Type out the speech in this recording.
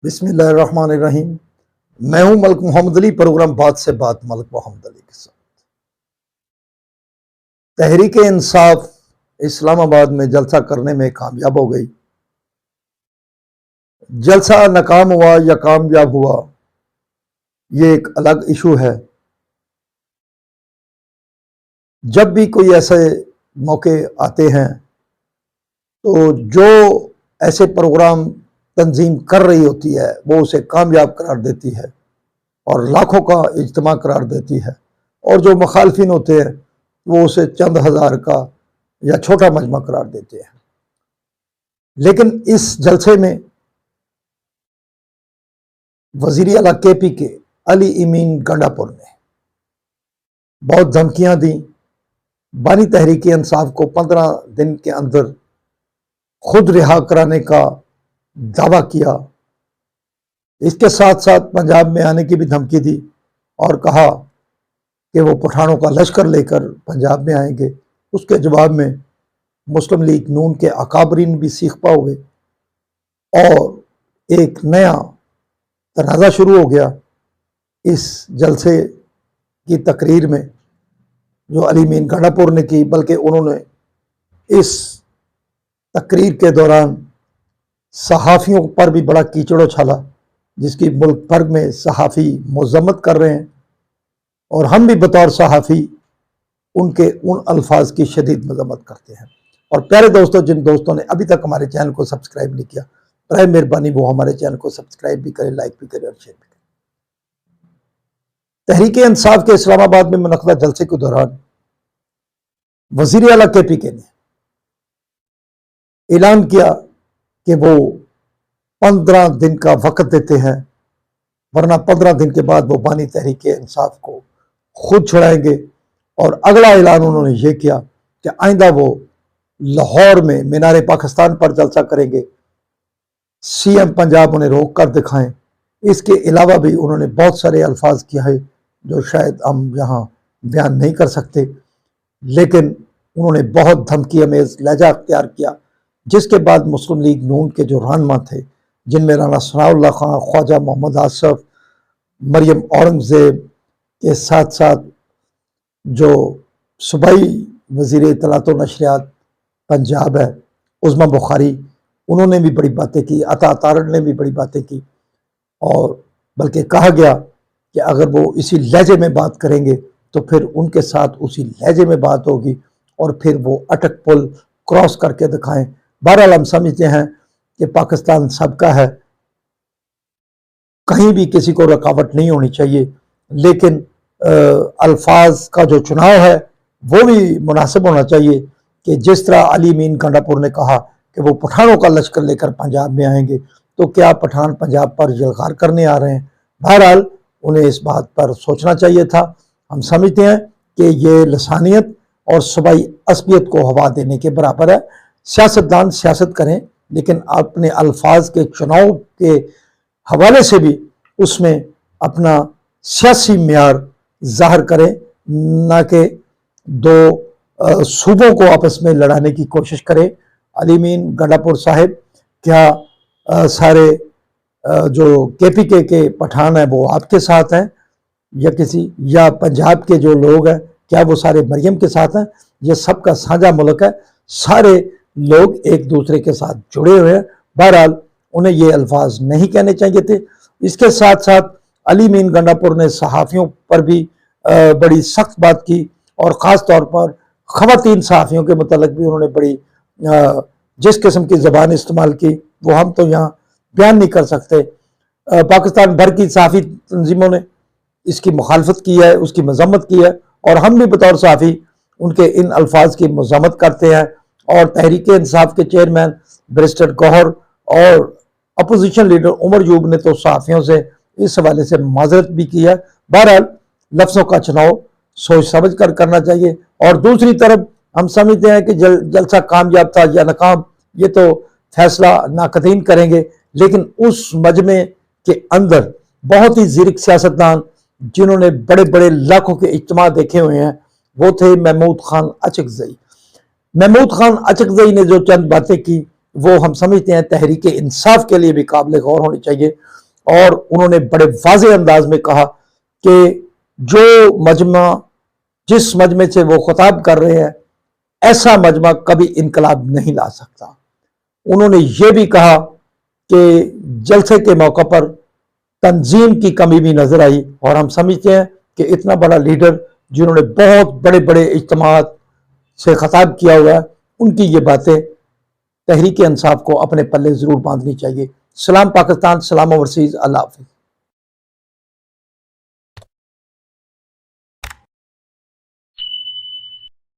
بسم اللہ الرحمن الرحیم۔ میں ہوں ملک محمد علی، پروگرام بات سے بات ملک محمد علی کے ساتھ۔ تحریک انصاف اسلام آباد میں جلسہ کرنے میں کامیاب ہو گئی۔ جلسہ ناکام ہوا یا کامیاب ہوا یہ ایک الگ ایشو ہے۔ جب بھی کوئی ایسے موقع آتے ہیں تو جو ایسے پروگرام تنظیم کر رہی ہوتی ہے وہ اسے کامیاب قرار دیتی ہے اور لاکھوں کا اجتماع قرار دیتی ہے، اور جو مخالفین ہوتے ہیں وہ اسے چند ہزار کا یا چھوٹا مجمع قرار دیتے ہیں۔ لیکن اس جلسے میں وزیر اعلیٰ کے پی کے علی امین گنڈا پور نے بہت دھمکیاں دیں، بانی تحریک انصاف کو 15 دن کے اندر خود رہا کرانے کا دعویٰ کیا۔ اس کے ساتھ ساتھ پنجاب میں آنے کی بھی دھمکی دی اور کہا کہ وہ پٹھانوں کا لشکر لے کر پنجاب میں آئیں گے۔ اس کے جواب میں مسلم لیگ نون کے اکابرین بھی سیخ پا ہوئے اور ایک نیا تنازع شروع ہو گیا۔ اس جلسے کی تقریر میں جو علی امین گنڈا پور نے کی، بلکہ انہوں نے اس تقریر کے دوران صحافیوں پر بھی بڑا کیچڑ اچھالا، جس کی ملک بھر میں صحافی مذمت کر رہے ہیں، اور ہم بھی بطور صحافی ان کے ان الفاظ کی شدید مذمت کرتے ہیں۔ اور پیارے دوستوں، جن دوستوں نے ابھی تک ہمارے چینل کو سبسکرائب نہیں کیا، برائے مہربانی وہ ہمارے چینل کو سبسکرائب بھی کریں، لائک بھی کریں اور شیئر بھی کریں۔ تحریک انصاف کے اسلام آباد میں منعقدہ جلسے کے دوران وزیر اعلیٰ کے پی کے نے اعلان کیا کہ وہ 15 دن کا وقت دیتے ہیں، ورنہ 15 دن کے بعد وہ بانی تحریک انصاف کو خود چھڑائیں گے۔ اور اگلا اعلان انہوں نے یہ کیا کہ آئندہ وہ لاہور میں مینار پاکستان پر جلسہ کریں گے، سی ایم پنجاب انہیں روک کر دکھائیں۔ اس کے علاوہ بھی انہوں نے بہت سارے الفاظ کیا ہے جو شاید ہم یہاں بیان نہیں کر سکتے، لیکن انہوں نے بہت دھمکی امیز لہجہ اختیار کیا، جس کے بعد مسلم لیگ نون کے جو رہنما تھے، جن میں رانا ثناء اللہ خان، خواجہ محمد آصف، مریم اورنگزیب کے ساتھ ساتھ جو صوبائی وزیر اطلاعات و نشریات پنجاب ہے عظمیٰ بخاری، انہوں نے بھی بڑی باتیں کی، عطا تارڑ نے بھی بڑی باتیں کی، اور بلکہ کہا گیا کہ اگر وہ اسی لہجے میں بات کریں گے تو پھر ان کے ساتھ اسی لہجے میں بات ہوگی اور پھر وہ اٹک پل کراس کر کے دکھائیں۔ بہرحال ہم سمجھتے ہیں کہ پاکستان سب کا ہے، کہیں بھی کسی کو رکاوٹ نہیں ہونی چاہیے، لیکن الفاظ کا جو چناؤ ہے وہ بھی مناسب ہونا چاہیے کہ جس طرح علی امین گنڈا پور نے کہا کہ وہ پٹھانوں کا لشکر لے کر پنجاب میں آئیں گے، تو کیا پٹھان پنجاب پر یلغار کرنے آ رہے ہیں؟ بہرحال انہیں اس بات پر سوچنا چاہیے تھا۔ ہم سمجھتے ہیں کہ یہ لسانیت اور صوبائی عصبیت کو ہوا دینے کے برابر ہے۔ سیاستدان سیاست کریں، لیکن اپنے الفاظ کے چناؤ کے حوالے سے بھی اس میں اپنا سیاسی معیار ظاہر کریں، نہ کہ دو صوبوں کو آپس میں لڑانے کی کوشش کریں۔ علی امین گنڈا پور صاحب، کیا سارے جو کے پی کے پٹھان ہیں وہ آپ کے ساتھ ہیں، یا پنجاب کے جو لوگ ہیں کیا وہ سارے مریم کے ساتھ ہیں؟ یہ سب کا سانجھا ملک ہے، سارے لوگ ایک دوسرے کے ساتھ جڑے ہوئے ہیں۔ بہرحال انہیں یہ الفاظ نہیں کہنے چاہیے تھے۔ اس کے ساتھ ساتھ علی امین گنڈا پور نے صحافیوں پر بھی بڑی سخت بات کی، اور خاص طور پر خواتین صحافیوں کے متعلق بھی انہوں نے بڑی جس قسم کی زبان استعمال کی وہ ہم تو یہاں بیان نہیں کر سکتے۔ پاکستان بھر کی صحافی تنظیموں نے اس کی مخالفت کی ہے، اس کی مذمت کی ہے، اور ہم بھی بطور صحافی ان کے ان الفاظ کی مذمت کرتے ہیں۔ اور تحریک انصاف کے چیئرمین بیرسٹر گوہر اور اپوزیشن لیڈر عمر یوب نے تو صحافیوں سے اس حوالے سے معذرت بھی کی ہے۔ بہرحال لفظوں کا چناؤ سوچ سمجھ کر کرنا چاہیے۔ اور دوسری طرف ہم سمجھتے ہیں کہ جلسہ کامیاب تھا یا ناکام یہ تو فیصلہ ناقدین کریں گے، لیکن اس مجمع کے اندر بہت ہی زیرک سیاستدان جنہوں نے بڑے بڑے لاکھوں کے اجتماع دیکھے ہوئے ہیں وہ تھے محمود خان اچکزئی۔ محمود خان اچکزئی نے جو چند باتیں کی وہ ہم سمجھتے ہیں تحریک انصاف کے لیے بھی قابل غور ہونی چاہیے۔ اور انہوں نے بڑے واضح انداز میں کہا کہ جو مجمع جس مجمع سے وہ خطاب کر رہے ہیں ایسا مجمع کبھی انقلاب نہیں لا سکتا۔ انہوں نے یہ بھی کہا کہ جلسے کے موقع پر تنظیم کی کمی بھی نظر آئی، اور ہم سمجھتے ہیں کہ اتنا بڑا لیڈر جنہوں نے بہت بڑے بڑے اجتماعات سے خطاب کیا ہوا ہے، ان کی یہ باتیں تحریک انصاف کو اپنے پلے ضرور باندھنی چاہیے۔ سلام پاکستان، سلام اوورسیز، اللہ حافظ۔